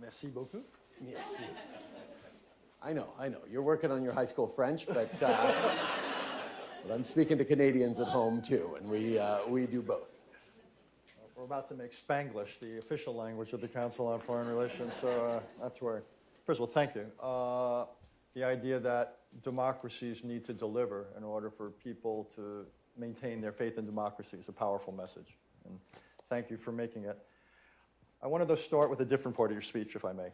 Merci beaucoup. Merci. I know. You're working on your high school French, but I'm speaking to Canadians at home too, and we do both. We're about to make Spanglish the official language of the Council on Foreign Relations, so that's where. First of all, thank you. The idea that democracies need to deliver in order for people to maintain their faith in democracy is a powerful message, and thank you for making it. I wanted to start with a different part of your speech, if I may.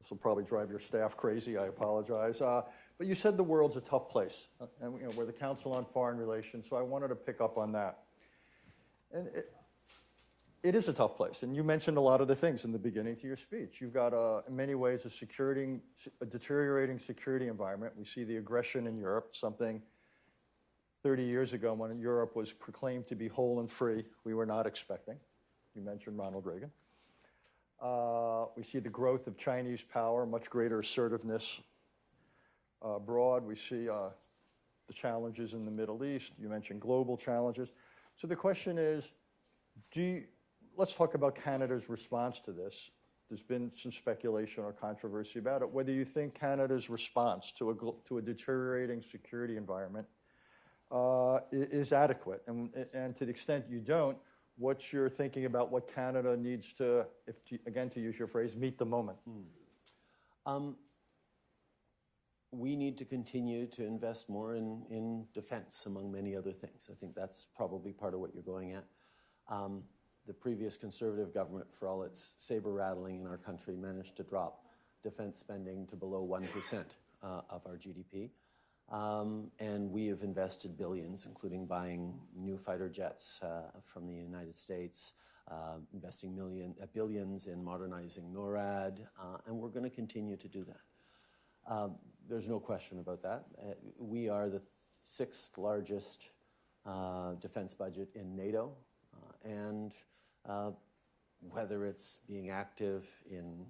This will probably drive your staff crazy. I apologize. But you said the world's a tough place, and we're the Council on Foreign Relations, so I wanted to pick up on that. And it is a tough place, and you mentioned a lot of the things in the beginning to your speech. You've got, in many ways, a deteriorating security environment. We see the aggression in Europe, something 30 years ago when Europe was proclaimed to be whole and free, we were not expecting. You mentioned Ronald Reagan. We see the growth of Chinese power, much greater assertiveness abroad. We see the challenges in the Middle East. You mentioned global challenges. So the question is, let's talk about Canada's response to this. There's been some speculation or controversy about it, whether you think Canada's response to a deteriorating security environment is adequate. And to the extent you don't, what's your thinking about what Canada needs to, again, to use your phrase, meet the moment? We need to continue to invest more in defense, among many other things. I think that's probably part of what you're going at. The previous Conservative government, for all its saber-rattling in our country, managed to drop defense spending to below 1% of our GDP. And we have invested billions, including buying new fighter jets from the United States, investing billions in modernizing NORAD, and we're going to continue to do that. There's no question about that. We are the 6th largest defense budget in NATO, and whether it's being active in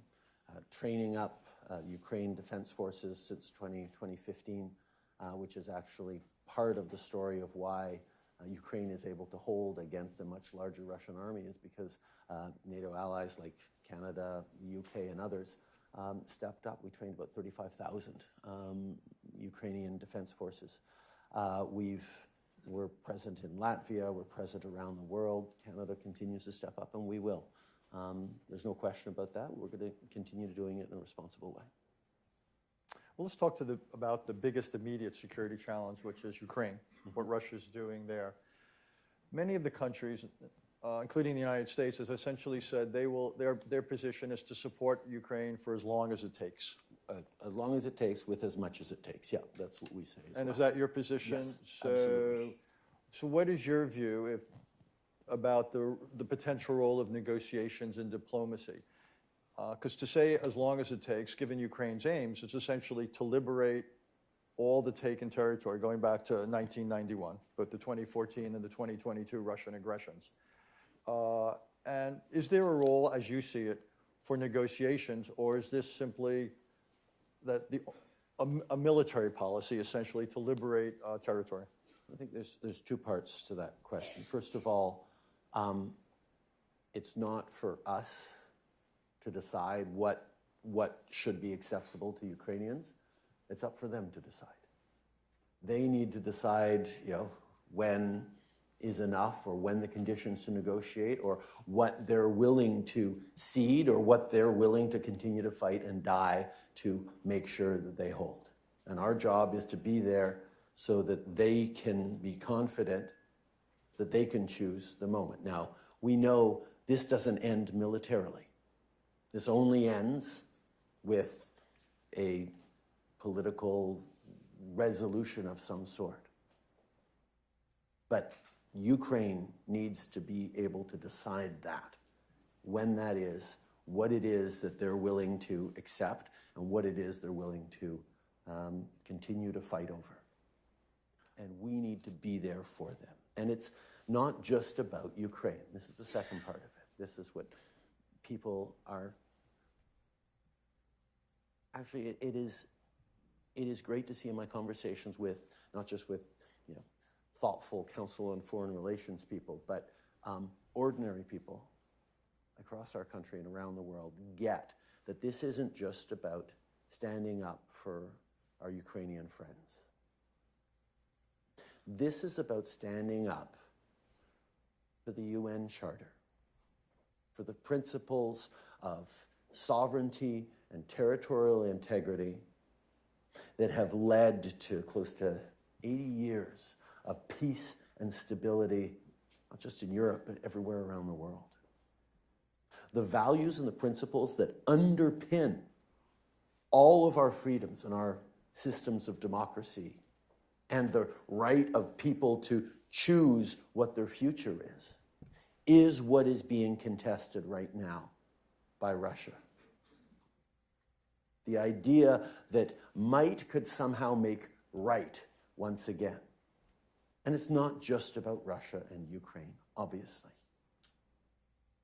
training up Ukraine defense forces since 2015, which is actually part of the story of why Ukraine is able to hold against a much larger Russian army, is because NATO allies like Canada, UK, and others stepped up. We trained about 35,000 Ukrainian defense forces. We're present in Latvia, we're present around the world. Canada continues to step up, and we will. There's no question about that. We're going to continue doing it in a responsible way. Well, let's talk about the biggest immediate security challenge, which is Ukraine, what Russia's doing there. Many of the countries, including the United States, has essentially said their position is to support Ukraine for as long as it takes. As long as it takes, with as much as it takes. Yeah, that's what we say. And is that your position? Yes, absolutely. So what is your view about the potential role of negotiations and diplomacy? Because to say as long as it takes, given Ukraine's aims, is essentially to liberate all the taken territory going back to 1991, both the 2014 and the 2022 Russian aggressions. And is there a role, as you see it, for negotiations, or is this simply that a military policy, essentially, to liberate territory? I think there's two parts to that question. First of all, it's not for us to decide what should be acceptable to Ukrainians. It's up for them to decide. They need to decide, when is enough, or when the conditions to negotiate, or what they're willing to cede, or what they're willing to continue to fight and die to make sure that they hold. And our job is to be there so that they can be confident that they can choose the moment. Now, we know this doesn't end militarily. This only ends with a political resolution of some sort. But Ukraine needs to be able to decide that, when that is, what it is that they're willing to accept, and what it is they're willing to continue to fight over. And we need to be there for them. And it's not just about Ukraine. This is the second part of it. This is what people are... Actually, it is great to see in my conversations with, not just with, thoughtful Council on Foreign Relations people, but ordinary people. across our country and around the world get that this isn't just about standing up for our Ukrainian friends. This is about standing up for the UN Charter, for the principles of sovereignty and territorial integrity that have led to close to 80 years of peace and stability, not just in Europe, but everywhere around the world. The values and the principles that underpin all of our freedoms and our systems of democracy and the right of people to choose what their future is what is being contested right now by Russia. The idea that might could somehow make right once again. And it's not just about Russia and Ukraine, obviously.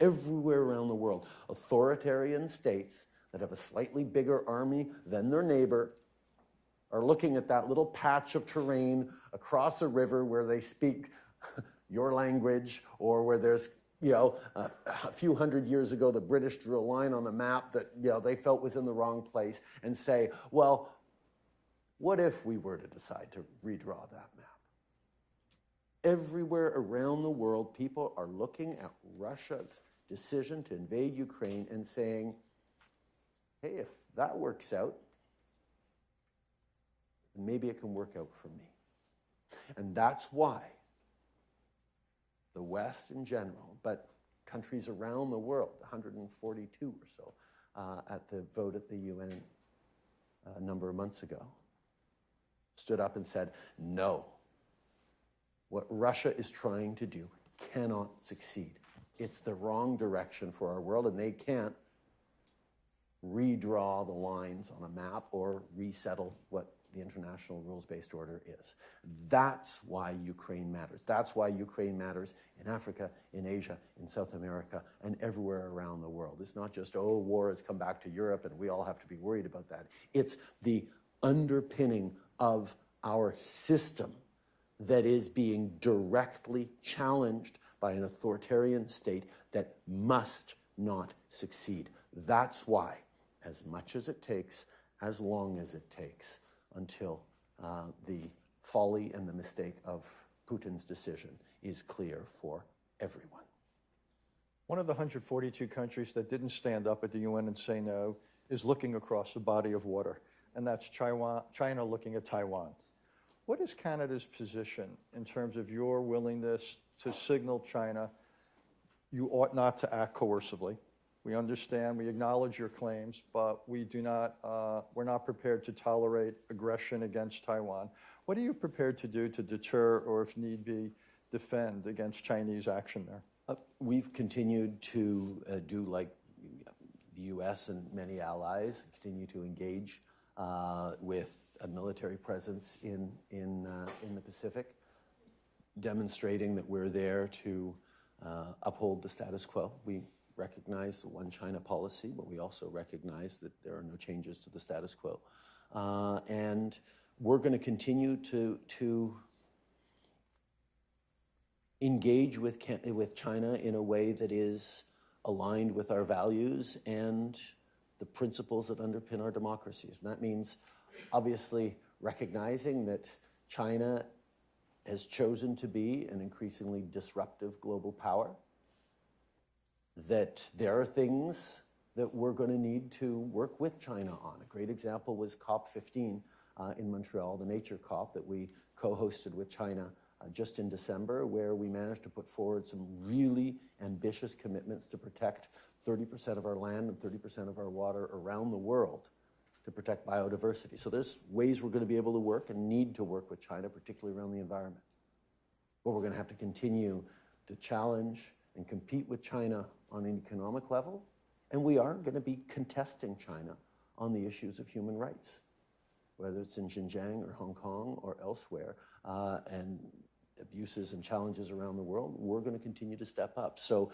Everywhere around the world, authoritarian states that have a slightly bigger army than their neighbor are looking at that little patch of terrain across a river where they speak your language, or where there's, a few hundred years ago, the British drew a line on the map that, they felt was in the wrong place, and say, well, what if we were to decide to redraw that map? Everywhere around the world, people are looking at Russia's decision to invade Ukraine and saying, hey, if that works out, then maybe it can work out for me. And that's why the West in general, but countries around the world, 142 or so, at the vote at the UN a number of months ago, stood up and said, no, what Russia is trying to do cannot succeed. It's the wrong direction for our world, and they can't redraw the lines on a map or resettle what the international rules-based order is. That's why Ukraine matters. That's why Ukraine matters in Africa, in Asia, in South America, and everywhere around the world. It's not just, war has come back to Europe and we all have to be worried about that. It's the underpinning of our system that is being directly challenged by an authoritarian state that must not succeed. That's why, as much as it takes, as long as it takes, until the folly and the mistake of Putin's decision is clear for everyone. One of the 142 countries that didn't stand up at the UN and say no is looking across a body of water, and that's China looking at Taiwan. What is Canada's position in terms of your willingness to signal China you ought not to act coercively? We understand, we acknowledge your claims, but we're not prepared to tolerate aggression against Taiwan. What are you prepared to do to deter, or if need be, defend against Chinese action there? We've continued to do like the U.S. and many allies, continue to engage with a military presence in the Pacific, demonstrating that we're there to uphold the status quo. We recognize the one China policy, but we also recognize that there are no changes to the status quo. And we're going to continue to engage with China in a way that is aligned with our values and the principles that underpin our democracies. And that means obviously recognizing that China has chosen to be an increasingly disruptive global power, that there are things that we're going to need to work with China on. A great example was COP15 in Montreal, the nature COP that we co-hosted with China just in December, where we managed to put forward some really ambitious commitments to protect 30% of our land and 30% of our water around the world to protect biodiversity. So there's ways we're going to be able to work and need to work with China, particularly around the environment. But we're going to have to continue to challenge and compete with China on an economic level, and we are going to be contesting China on the issues of human rights, whether it's in Xinjiang or Hong Kong or elsewhere, and abuses and challenges around the world. We're going to continue to step up. So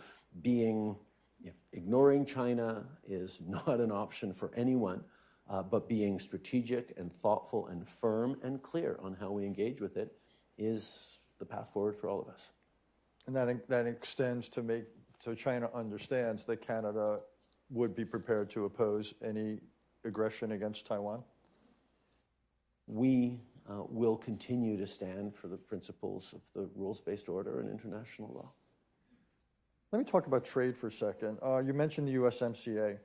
ignoring China is not an option for anyone, but being strategic and thoughtful and firm and clear on how we engage with it is the path forward for all of us. And that extends to So China understands that Canada would be prepared to oppose any aggression against Taiwan? We will continue to stand for the principles of the rules-based order and international law. Let me talk about trade for a second. You mentioned the USMCA.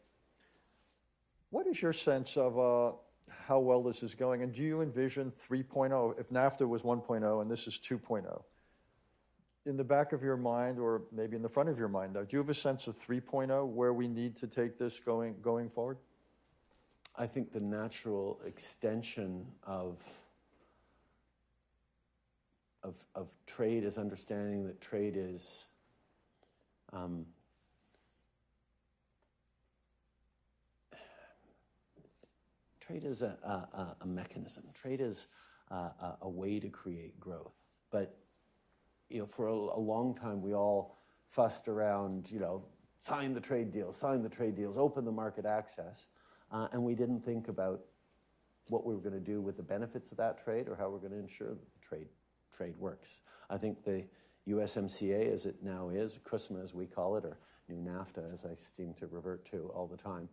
What is your sense of how well this is going? And do you envision 3.0, if NAFTA was 1.0 and this is 2.0? In the back of your mind, or maybe in the front of your mind, though, do you have a sense of 3.0, where we need to take this going forward? I think the natural extension of trade is understanding that trade is a mechanism. Trade is a way to create growth. But for a long time, we all fussed around, sign the trade deals, open the market access, and we didn't think about what we were going to do with the benefits of that trade or how we're going to ensure that the trade works. I think the USMCA, as it now is, CUSMA as we call it, or New NAFTA as I seem to revert to all the time,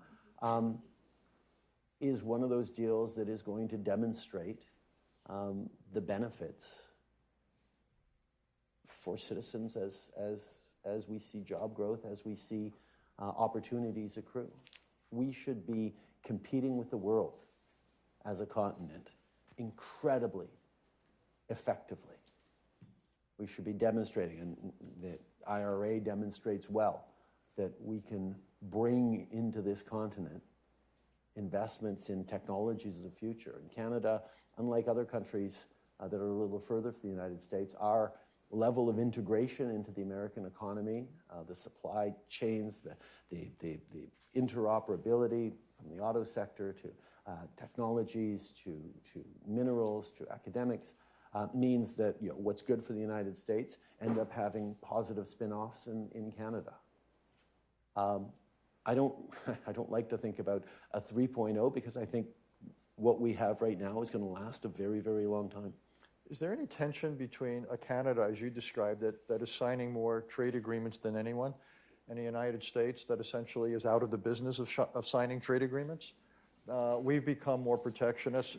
is one of those deals that is going to demonstrate the benefits for citizens as we see job growth, as we see opportunities accrue. We should be competing with the world as a continent incredibly effectively. We should be demonstrating, and the IRA demonstrates well, that we can bring into this continent investments in technologies of the future. In Canada, unlike other countries that are a little further from the United States, our level of integration into the American economy, the supply chains, the interoperability from the auto sector to technologies to minerals to academics, means that what's good for the United States end up having positive spin-offs in Canada. I don't like to think about a 3.0 because I think what we have right now is going to last a very, very long time. Is there any tension between a Canada, as you described it, that is signing more trade agreements than anyone, and the United States that essentially is out of the business of signing trade agreements? We've become more protectionist,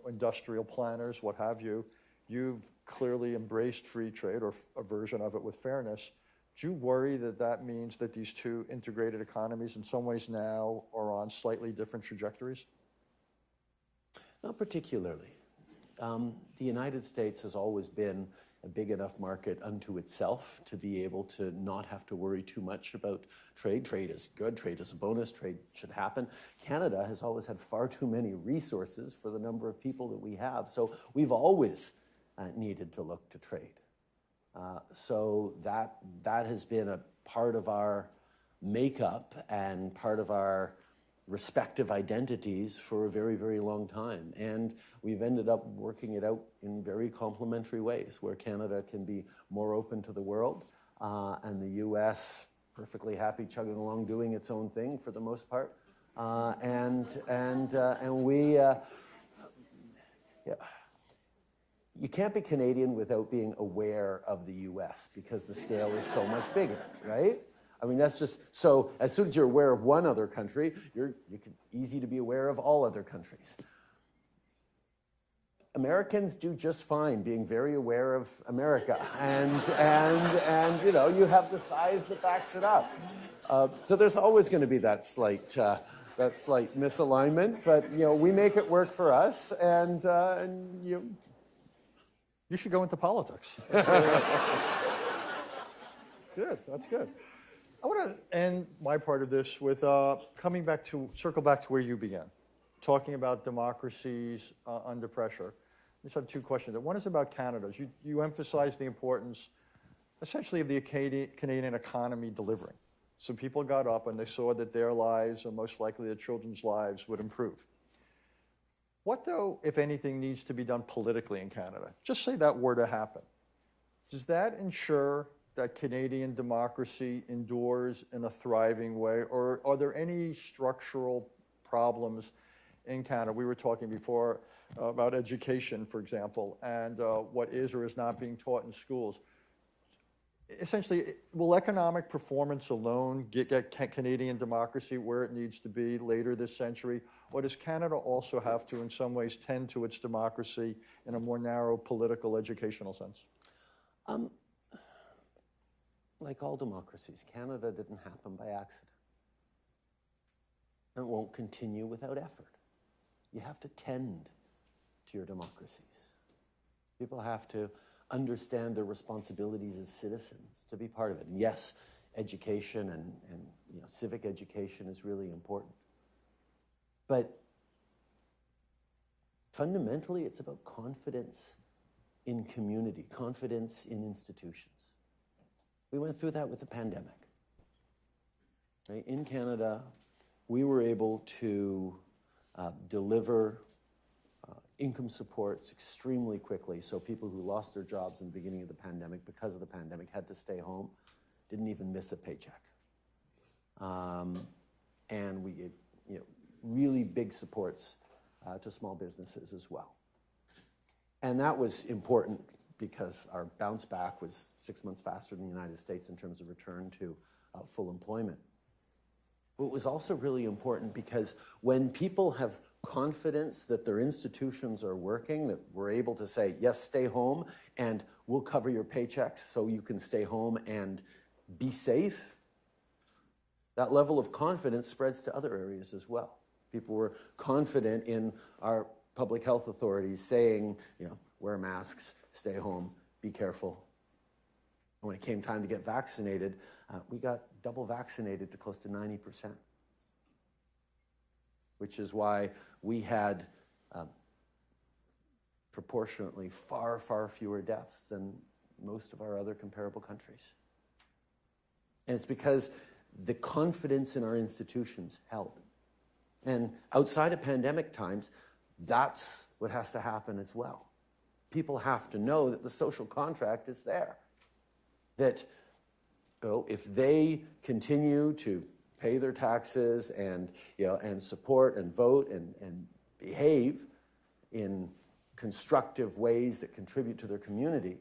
industrial planners, what have you. You've clearly embraced free trade, or a version of it with fairness. Do you worry that that means that these two integrated economies in some ways now are on slightly different trajectories? Not particularly. The United States has always been a big enough market unto itself to be able to not have to worry too much about trade. Trade is good, trade is a bonus, trade should happen. Canada has always had far too many resources for the number of people that we have, so we've always needed to look to trade. So that has been a part of our makeup and part of our respective identities for a very, very long time. And we've ended up working it out in very complementary ways, where Canada can be more open to the world, and the U.S. perfectly happy chugging along doing its own thing for the most part. And we, you can't be Canadian without being aware of the U.S. because the scale is so much bigger, right? I mean, that's just, so as soon as you're aware of one other country, easy to be aware of all other countries. Americans do just fine being very aware of America, and you have the size that backs it up. So there's always going to be that slight misalignment, but we make it work for us, and you should go into politics. That's good. That's good. I want to end my part of this with circle back to where you began, talking about democracies under pressure. I just have two questions. One is about Canada. You emphasize the importance, essentially, of the Canadian economy delivering. So people got up and they saw that their lives, or most likely their children's lives, would improve. What, though, if anything, needs to be done politically in Canada? Just say that were to happen. Does that ensure that Canadian democracy endures in a thriving way, or are there any structural problems in Canada? We were talking before about education, for example, and what is or is not being taught in schools. essentially, will economic performance alone get Canadian democracy where it needs to be later this century? Or does Canada also have to, in some ways, tend to its democracy in a more narrow political, educational sense? Like all democracies, Canada didn't happen by accident. And it won't continue without effort. You have to tend to your democracies. People have to understand their responsibilities as citizens to be part of it. And yes, education and civic education is really important. But fundamentally, it's about confidence in community, confidence in institutions. We went through that with the pandemic. Right? In Canada, we were able to deliver income supports extremely quickly. So people who lost their jobs in the beginning of the pandemic because of the pandemic had to stay home, didn't even miss a paycheck. And we gave really big supports to small businesses as well. And that was important because our bounce back was 6 months faster than the United States in terms of return to full employment. But it was also really important because when people have confidence that their institutions are working, that we're able to say, yes, stay home, and we'll cover your paychecks so you can stay home and be safe, that level of confidence spreads to other areas as well. People were confident in our public health authorities saying, wear masks, stay home, be careful. And when it came time to get vaccinated, we got double vaccinated to close to 90%, which is why we had proportionately far, far fewer deaths than most of our other comparable countries. And it's because the confidence in our institutions held. And outside of pandemic times, that's what has to happen as well. People have to know that the social contract is there. That if they continue to pay their taxes and support and vote and behave in constructive ways that contribute to their community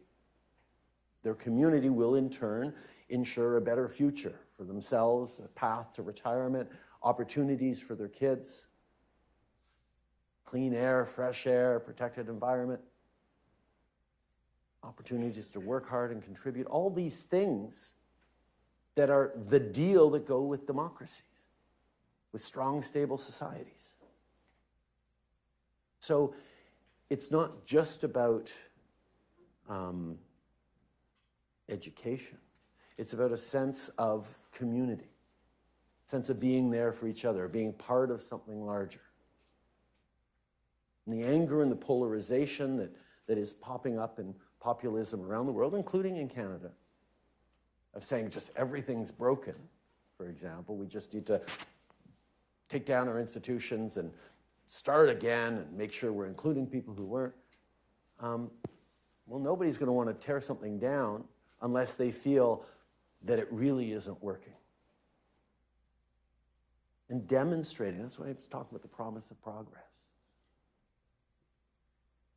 will in turn ensure a better future for themselves, a path to retirement, opportunities for their kids, clean air, fresh air, protected environment, opportunities to work hard and contribute, all these things that are the deal that go with democracies, with strong, stable societies. So it's not just about education. It's about a sense of community, sense of being there for each other, being part of something larger. And the anger and the polarization that is popping up in populism around the world, including in Canada, of saying just everything's broken, for example. We just need to take down our institutions and start again and make sure we're including people who weren't. Well, nobody's going to want to tear something down unless they feel that it really isn't working. And demonstrating, that's why I was talking about the promise of progress.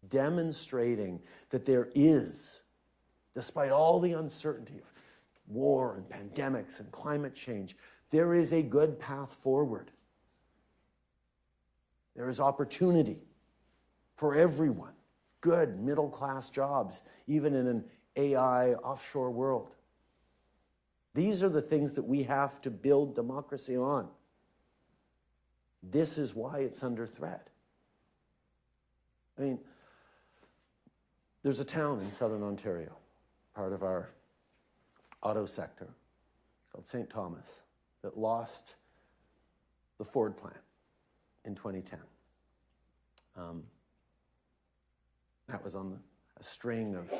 Demonstrating that there is, despite all the uncertainty of war and pandemics and climate change, there is a good path forward. There is opportunity for everyone. Good middle-class jobs, even in an AI offshore world. These are the things that we have to build democracy on. This is why it's under threat. I mean, there's a town in southern Ontario, part of our auto sector, called St. Thomas, that lost the Ford plant in 2010. That was on a string of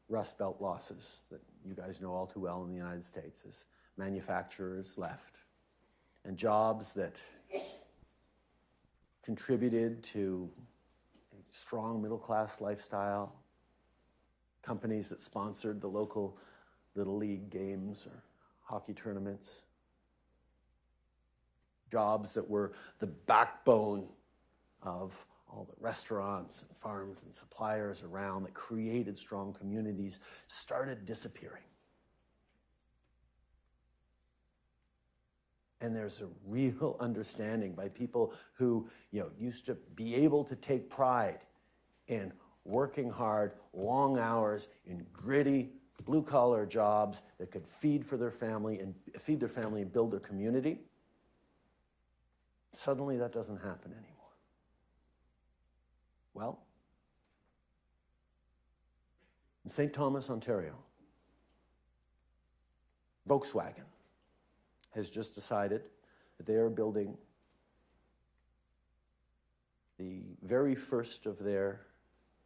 Rust Belt losses that you guys know all too well in the United States as manufacturers left, and jobs that contributed to a strong middle-class lifestyle, companies that sponsored the local Little League games or hockey tournaments, jobs that were the backbone of all the restaurants and farms and suppliers around that created strong communities, started disappearing. And there's a real understanding by people who, used to be able to take pride in working hard, long hours, in gritty, blue-collar jobs that could feed their family and build their community. Suddenly that doesn't happen anymore. Well, in St. Thomas, Ontario, Volkswagen has just decided that they are building the very first of their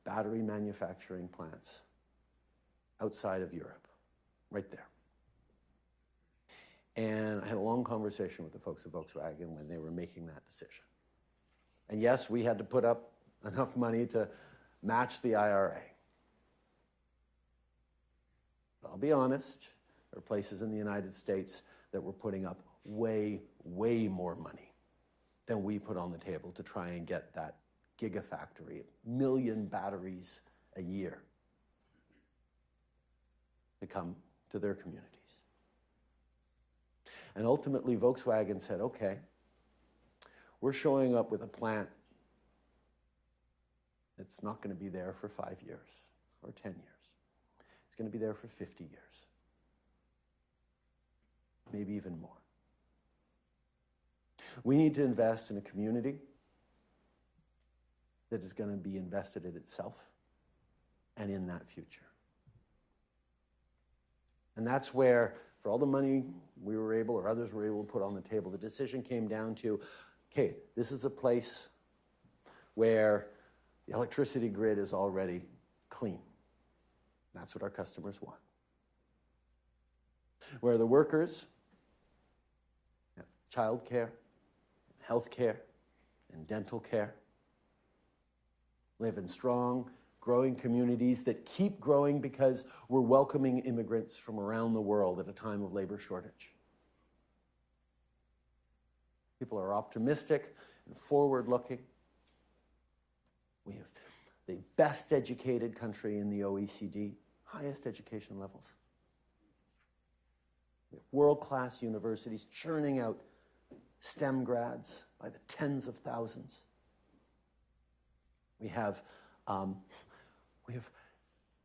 battery manufacturing plants outside of Europe, right there. And I had a long conversation with the folks at Volkswagen when they were making that decision. And yes, we had to put up enough money to match the IRA. But I'll be honest, there are places in the United States that were putting up way, way more money than we put on the table to try and get that gigafactory, 1 million batteries a year, to come to their communities. And ultimately, Volkswagen said, okay, we're showing up with a plant that's not going to be there for 5 years or 10 years. It's going to be there for 50 years, maybe even more. We need to invest in a community that is going to be invested in itself and in that future. And that's where, for all the money we were able, or others were able to put on the table, the decision came down to, okay, this is a place where the electricity grid is already clean. That's what our customers want. Where the workers have childcare, health care, and dental care, live in strong, growing communities that keep growing because we're welcoming immigrants from around the world at a time of labor shortage. People are optimistic and forward-looking. We have the best educated country in the OECD, highest education levels. We have world-class universities churning out STEM grads by the tens of thousands. We have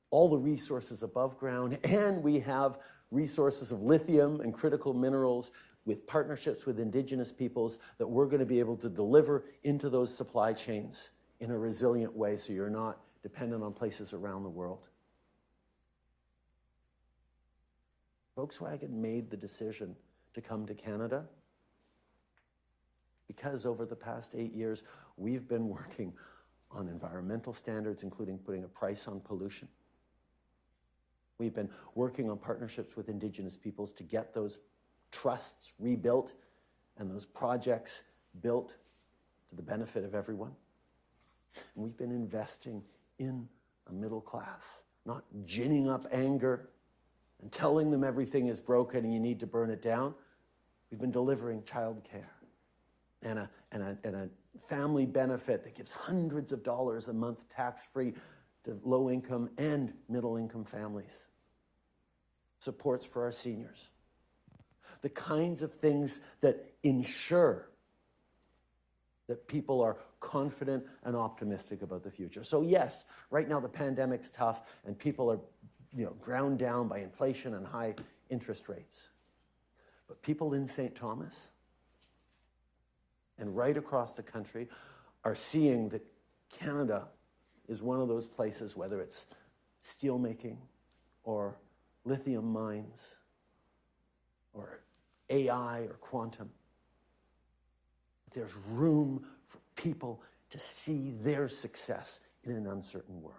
all the resources above ground, and we have resources of lithium and critical minerals with partnerships with indigenous peoples that we're going to be able to deliver into those supply chains in a resilient way so you're not dependent on places around the world. Volkswagen made the decision to come to Canada because over the past 8 years, we've been working on environmental standards, including putting a price on pollution. We've been working on partnerships with indigenous peoples to get those trusts rebuilt and those projects built to the benefit of everyone. And we've been investing in a middle class, not ginning up anger and telling them everything is broken and you need to burn it down. We've been delivering childcare and a family benefit that gives hundreds of dollars a month tax-free to low-income and middle-income families. Supports for our seniors. The kinds of things that ensure that people are confident and optimistic about the future. So yes, right now the pandemic's tough and people are ground down by inflation and high interest rates. But people in St. Thomas and right across the country are seeing that Canada is one of those places, whether it's steelmaking or lithium mines or AI or quantum, there's room for people to see their success in an uncertain world.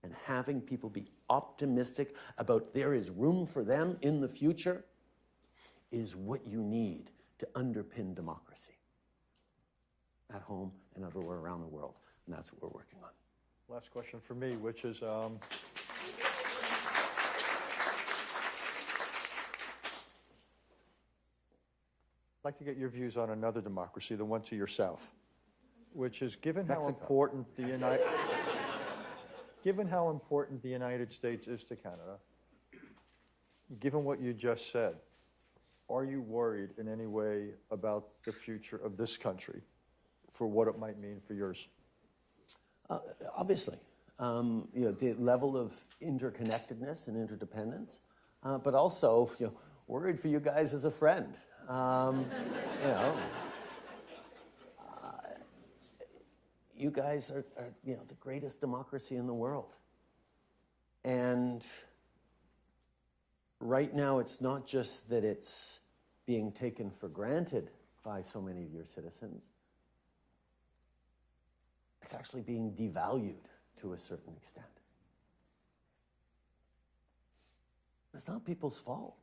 And having people be optimistic about there is room for them in the future is what you need to underpin democracy at home and everywhere around the world. And that's what we're working on. Last question for me, which is, I'd like to get your views on another democracy, the one to your south, which is given how important the United States is to Canada, given what you just said, are you worried in any way about the future of this country for what it might mean for yours? Obviously, the level of interconnectedness and interdependence, but also, worried for you guys as a friend. You guys are the greatest democracy in the world. And right now, it's not just that it's being taken for granted by so many of your citizens. It's actually being devalued to a certain extent. It's not people's fault.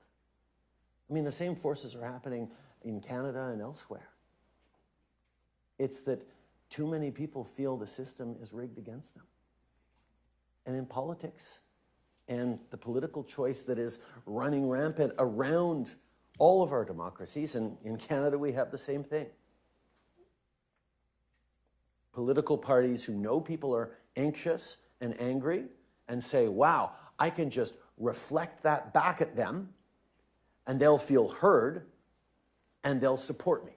I mean, the same forces are happening in Canada and elsewhere. It's that too many people feel the system is rigged against them. And in politics, and the political choice that is running rampant around all of our democracies, and in Canada we have the same thing. Political parties who know people are anxious and angry and say, wow, I can just reflect that back at them and they'll feel heard and they'll support me.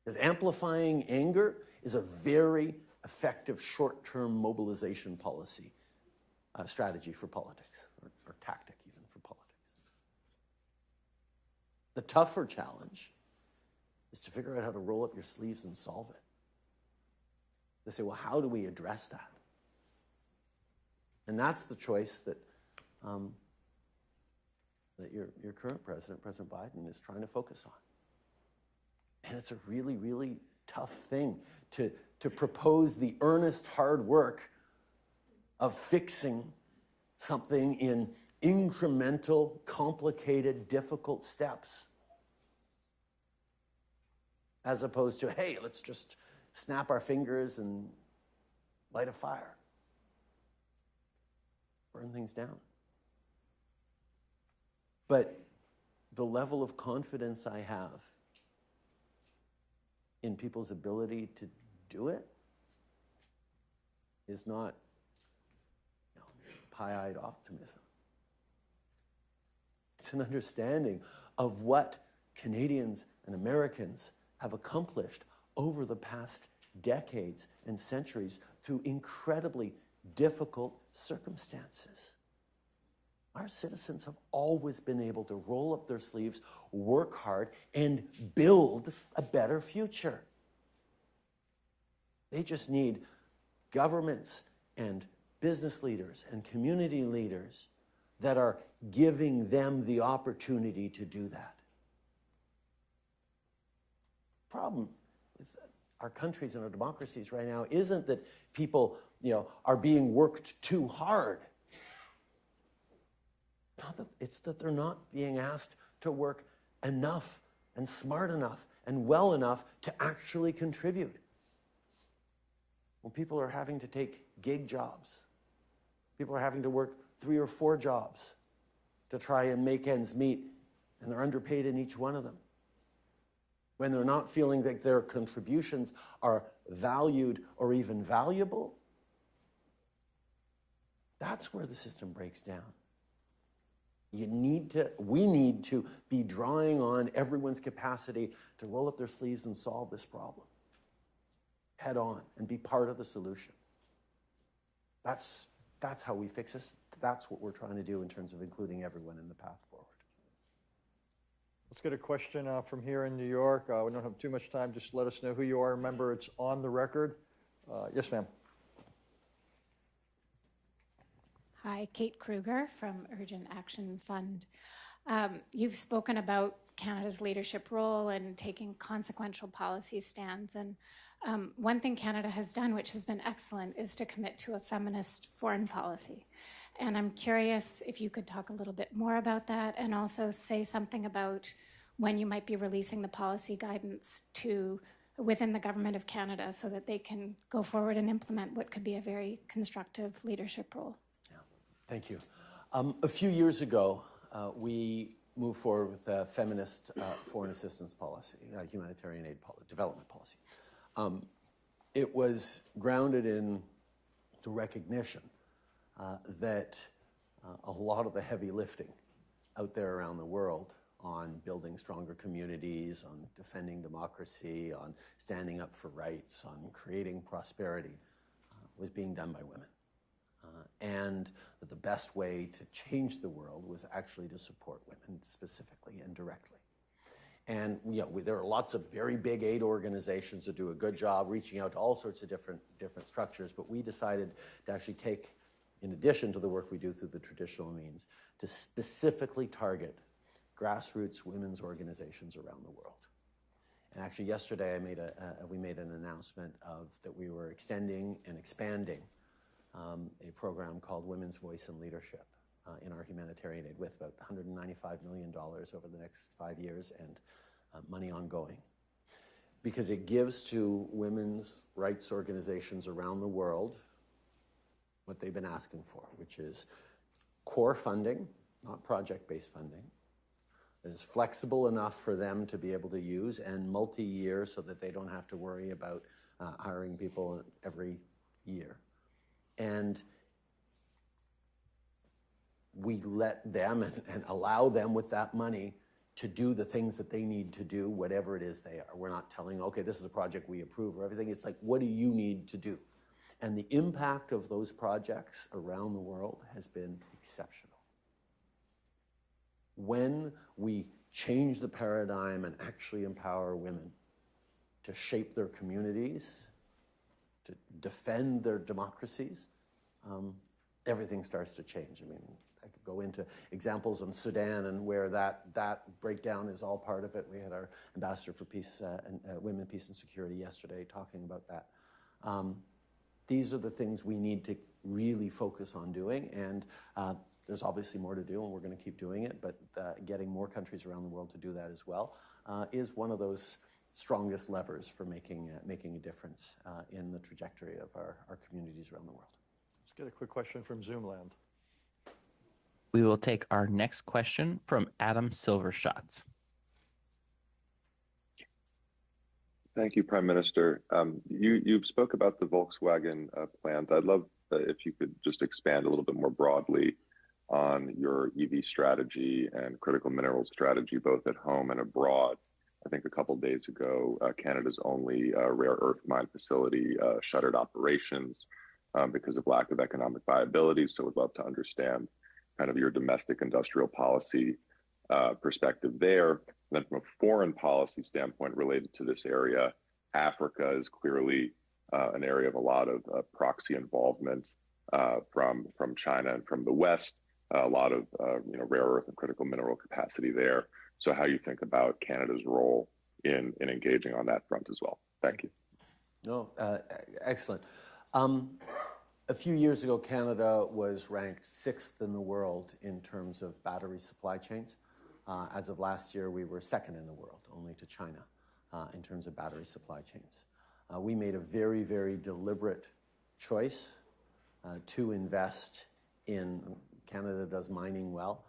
Because amplifying anger is a very effective short-term mobilization policy strategy for politics, or tactic even for politics. The tougher challenge is to figure out how to roll up your sleeves and solve it. They say, well, how do we address that? And that's the choice that that your current president, President Biden, is trying to focus on. And it's a really, really tough thing to propose the earnest hard work of fixing something in incremental, complicated, difficult steps, as opposed to, hey, let's just snap our fingers and light a fire, burn things down. But the level of confidence I have in people's ability to do it is not pie-eyed optimism. It's an understanding of what Canadians and Americans have accomplished over the past decades and centuries through incredibly difficult circumstances. Our citizens have always been able to roll up their sleeves, work hard, and build a better future. They just need governments and business leaders and community leaders that are giving them the opportunity to do that. The problem with our countries and our democracies right now isn't that people, are being worked too hard. It's that they're not being asked to work enough and smart enough and well enough to actually contribute. When people are having to take gig jobs, people are having to work 3 or 4 jobs to try and make ends meet, and they're underpaid in each one of them. When they're not feeling that their contributions are valued or even valuable, that's where the system breaks down. We need to be drawing on everyone's capacity to roll up their sleeves and solve this problem head on and be part of the solution. That's how we fix this. That's what we're trying to do in terms of including everyone in the path forward. Let's get a question from here in New York. We don't have too much time. Just let us know who you are. Remember, it's on the record. Yes, ma'am. Hi, Kate Kruger from Urgent Action Fund. You've spoken about Canada's leadership role and taking consequential policy stands. And one thing Canada has done, which has been excellent, is to commit to a feminist foreign policy. And I'm curious if you could talk a little bit more about that and also say something about when you might be releasing the policy guidance within the Government of Canada so that they can go forward and implement what could be a very constructive leadership role. Thank you. A few years ago, we moved forward with a feminist foreign assistance policy, humanitarian aid development policy. It was grounded in the recognition that a lot of the heavy lifting out there around the world on building stronger communities, on defending democracy, on standing up for rights, on creating prosperity, was being done by women. And that the best way to change the world was actually to support women specifically and directly. And there are lots of very big aid organizations that do a good job reaching out to all sorts of different structures, but we decided to actually take, in addition to the work we do through the traditional means, to specifically target grassroots women's organizations around the world. And actually yesterday we made an announcement that we were extending and expanding a program called Women's Voice and Leadership in our humanitarian aid, with about $195 million over the next 5 years and money ongoing. Because it gives to women's rights organizations around the world what they've been asking for, which is core funding, not project-based funding, that is flexible enough for them to be able to use, and multi-year so that they don't have to worry about hiring people every year. And we let them and allow them with that money to do the things that they need to do, whatever it is they are. We're not telling, okay, this is a project we approve or everything. It's like, what do you need to do? And the impact of those projects around the world has been exceptional. When we change the paradigm and actually empower women to shape their communities, to defend their democracies, everything starts to change. I mean, I could go into examples in Sudan and where that breakdown is all part of it. We had our ambassador for peace and women, peace and security yesterday talking about that. These are the things we need to really focus on doing, and there's obviously more to do, and we're going to keep doing it, but getting more countries around the world to do that as well is one of those strongest levers for making a difference in the trajectory of our communities around the world. Let's get a quick question from Zoomland. We will take our next question from Adam Silverschatz. Thank you, Prime Minister. You spoke about the Volkswagen plant. I'd love if you could just expand a little bit more broadly on your EV strategy and critical mineral strategy, both at home and abroad. I think a couple of days ago, Canada's only rare earth mine facility shuttered operations because of lack of economic viability. So we'd love to understand kind of your domestic industrial policy perspective there. And then from a foreign policy standpoint related to this area, Africa is clearly an area of a lot of proxy involvement from China and from the West, a lot of rare earth and critical mineral capacity there. So how you think about Canada's role in engaging on that front as well. Thank you. No, excellent. A few years ago, Canada was ranked 6th in the world in terms of battery supply chains. As of last year, we were 2nd in the world, only to China, in terms of battery supply chains. We made a very, very deliberate choice to invest in. Canada does mining well.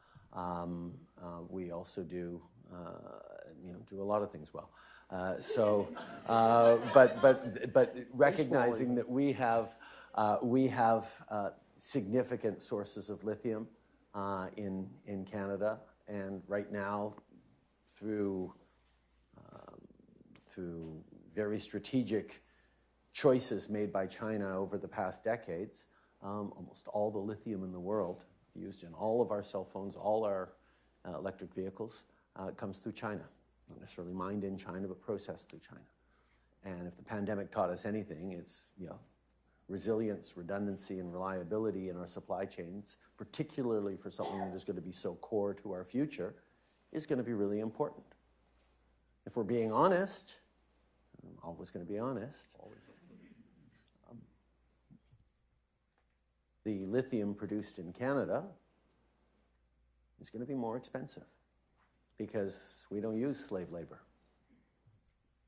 We also do a lot of things well. But recognizing that we have significant sources of lithium in Canada, and right now, through very strategic choices made by China over the past decades, almost all the lithium in the world used in all of our cell phones, all our electric vehicles, comes through China. Not necessarily mined in China, but processed through China. And if the pandemic taught us anything, it's resilience, redundancy, and reliability in our supply chains, particularly for something that is going to be so core to our future, is going to be really important. If we're being honest, I'm always going to be honest, the lithium produced in Canada is going to be more expensive because we don't use slave labor,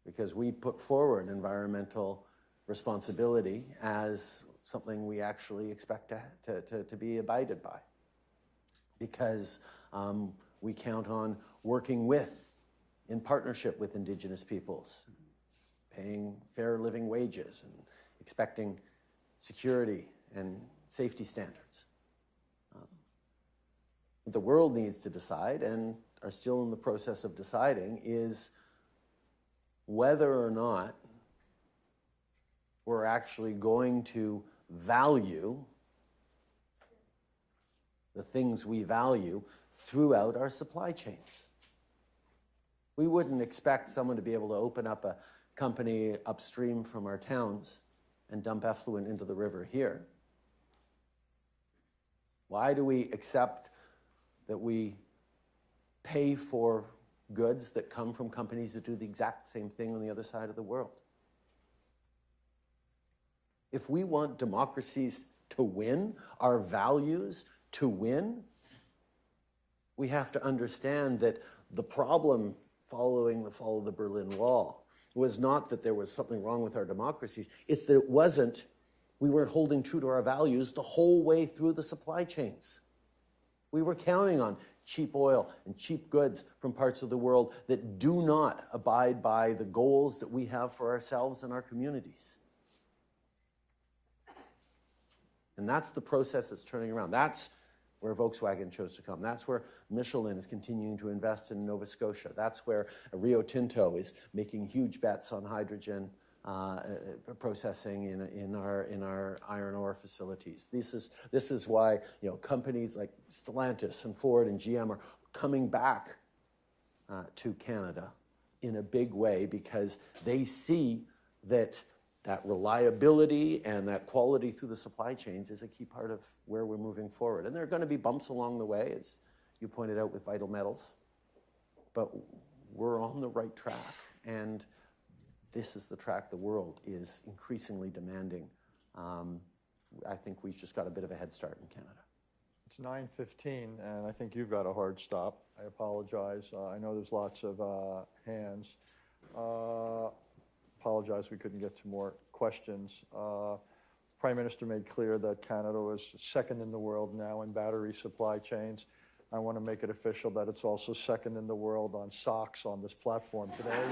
because we put forward environmental responsibility as something we actually expect to be abided by, because we count on working in partnership with Indigenous peoples, paying fair living wages and expecting security and safety standards. The world needs to decide, and are still in the process of deciding is whether or not we're actually going to value the things we value throughout our supply chains. We wouldn't expect someone to be able to open up a company upstream from our towns and dump effluent into the river here. Why do we accept that we pay for goods that come from companies that do the exact same thing on the other side of the world? If we want democracies to win, our values to win, we have to understand that the problem following the fall of the Berlin Wall was not that there was something wrong with our democracies. It's that we weren't holding true to our values the whole way through the supply chains. We were counting on cheap oil and cheap goods from parts of the world that do not abide by the goals that we have for ourselves and our communities. And that's the process that's turning around. That's where Volkswagen chose to come. That's where Michelin is continuing to invest in Nova Scotia. That's where Rio Tinto is making huge bets on hydrogen processing in our iron ore facilities. This is why companies like Stellantis and Ford and GM are coming back to Canada in a big way, because they see that reliability and that quality through the supply chains is a key part of where we're moving forward. And there are going to be bumps along the way, as you pointed out with vital metals, but we're on the right track, and this is the track the world is increasingly demanding. I think we've just got a bit of a head start in Canada. It's 9:15, and I think you've got a hard stop. I apologize. I know there's lots of hands. Apologize we couldn't get to more questions. Prime Minister made clear that Canada was second in the world now in battery supply chains. I want to make it official that it's also second in the world on socks on this platform today.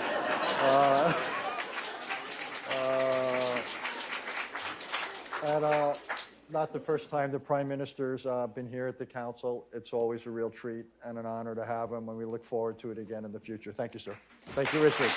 Not the first time the Prime Minister's been here at the Council. It's always a real treat and an honor to have him, and we look forward to it again in the future. Thank you, sir. Thank you, Richard.